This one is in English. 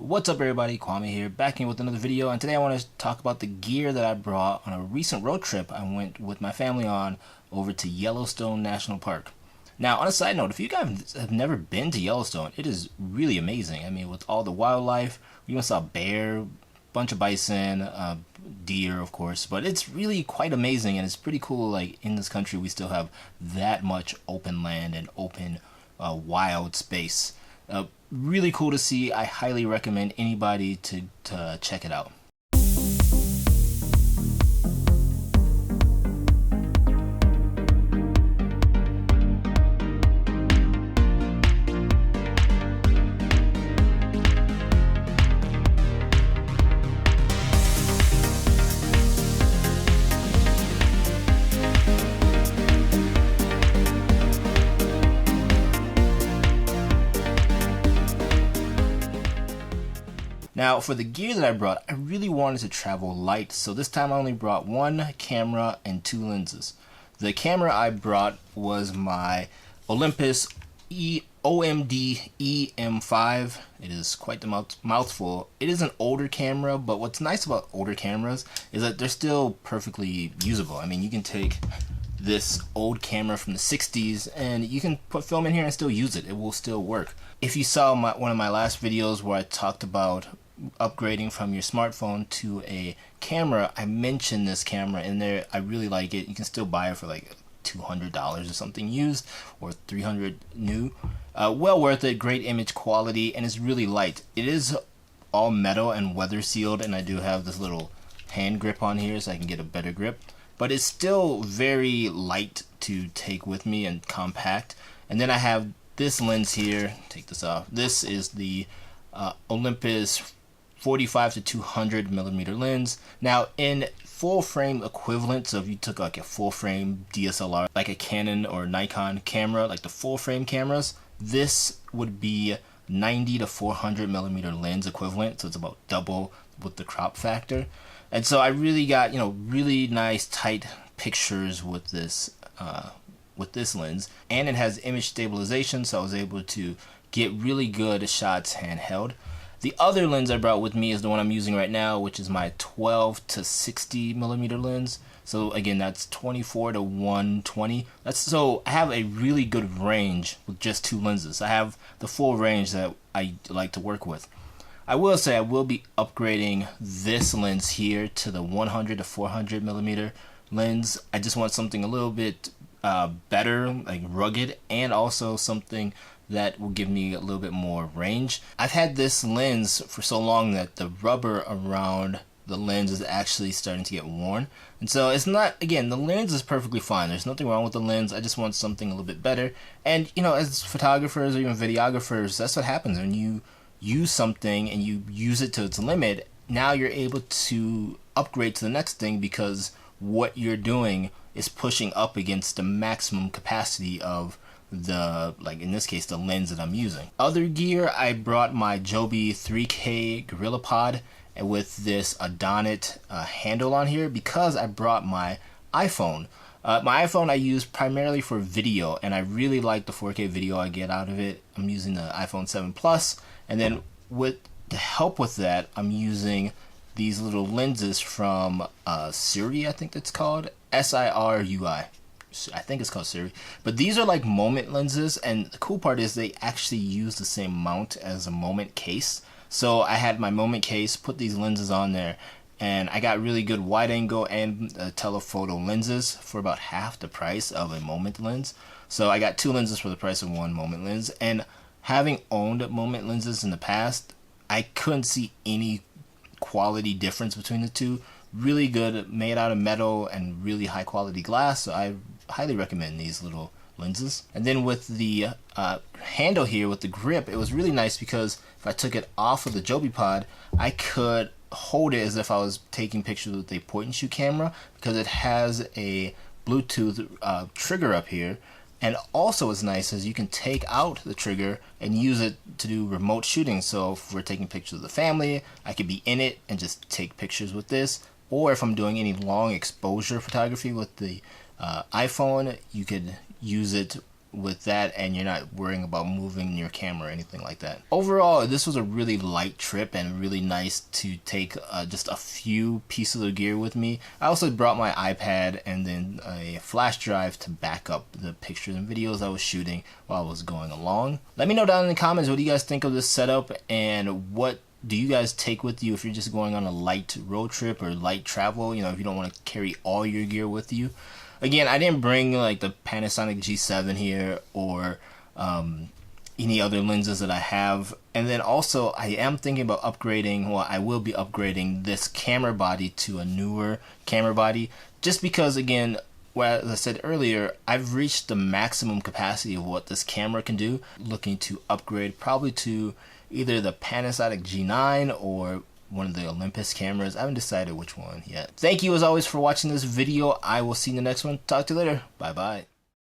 What's up everybody, Kwame here, back in with another video, and today I want to talk about the gear that I brought on a recent road trip I went with my family on over to Yellowstone National Park. Now, on a side note, if you guys have never been to Yellowstone, it is really amazing. I mean, with all the wildlife, we even saw bear, bunch of bison, deer, of course, but it's really quite amazing, and it's pretty cool, like, in this country we still have that much open land and open wild space. Really cool to see. I highly recommend anybody to check it out. Now, for the gear that I brought, I really wanted to travel light, so this time I only brought one camera and two lenses. The camera I brought was my Olympus OMD EM5. It is quite the mouthful. It is an older camera, but what's nice about older cameras is that they're still perfectly usable. I mean, you can take this old camera from the 60s and you can put film in here and still use it. It will still work. If you saw one of my last videos where I talked about upgrading from your smartphone to a camera, I mentioned this camera in there. I really like it. You can still buy it for like $200 or something used, or $300 new. Well worth it. Great image quality, and it's really light. It is all metal and weather sealed, and I do have this little hand grip on here so I can get a better grip, but it's still very light to take with me and compact. And then I have this lens here. Take this off. This is the Olympus 45 to 200 millimeter lens. Now, in full frame equivalent, so if you took like a full frame DSLR, like a Canon or Nikon camera, like the full frame cameras, this would be 90 to 400 millimeter lens equivalent, so it's about double with the crop factor. And so I really got, really nice tight pictures with this lens, and it has image stabilization, so I was able to get really good shots handheld. The other lens I brought with me is the one I'm using right now, which is my 12 to 60 millimeter lens. So again, that's 24 to 120. So I have a really good range with just two lenses. I have the full range that I like to work with. I will say I will be upgrading this lens here to the 100 to 400 millimeter lens. I just want something a little bit better, like rugged, and also something that will give me a little bit more range. I've had this lens for so long that the rubber around the lens is actually starting to get worn. And so it's not, again, the lens is perfectly fine. There's nothing wrong with the lens. I just want something a little bit better. And, as photographers or even videographers, that's what happens when you use something and you use it to its limit. Now you're able to upgrade to the next thing because what you're doing is pushing up against the maximum capacity of the, like in this case, the lens that I'm using. Other gear, I brought my Joby 3K GorillaPod with this Adonit handle on here because I brought my iPhone. My iPhone I use primarily for video, and I really like the 4K video I get out of it. I'm using the iPhone 7 Plus, and then to help with that, I'm using these little lenses from Sirui, I think that's called, SIRUI. I think it's called Sirui. But these are like Moment lenses, and the cool part is they actually use the same mount as a Moment case. So I had my Moment case, put these lenses on there, and I got really good wide angle and telephoto lenses for about half the price of a Moment lens. So I got two lenses for the price of one Moment lens, and having owned Moment lenses in the past, I couldn't see any quality difference between the two. Really good, made out of metal and really high quality glass, so I highly recommend these little lenses. And then with the handle here with the grip, it was really nice because if I took it off of the Joby Pod, I could hold it as if I was taking pictures with a point and shoot camera, because it has a Bluetooth trigger up here. And also what's nice is you can take out the trigger and use it to do remote shooting. So if we're taking pictures of the family, I could be in it and just take pictures with this. Or if I'm doing any long exposure photography with the iPhone, you could use it with that, and you're not worrying about moving your camera or anything like that. Overall, this was a really light trip and really nice to take just a few pieces of gear with me. I also brought my iPad and then a flash drive to back up the pictures and videos I was shooting while I was going along. Let me know down in the comments what do you guys think of this setup, and what do you guys take with you if you're just going on a light road trip or light travel, you know, if you don't want to carry all your gear with you. Again, I didn't bring like the Panasonic G7 here or any other lenses that I have. And then also I am thinking about upgrading, well, I will be upgrading this camera body to a newer camera body, just because, again, well, as I said earlier, I've reached the maximum capacity of what this camera can do. Looking to upgrade probably to either the Panasonic G9 or one of the Olympus cameras. I haven't decided which one yet. Thank you as always for watching this video. I will see you in the next one. Talk to you later. Bye bye.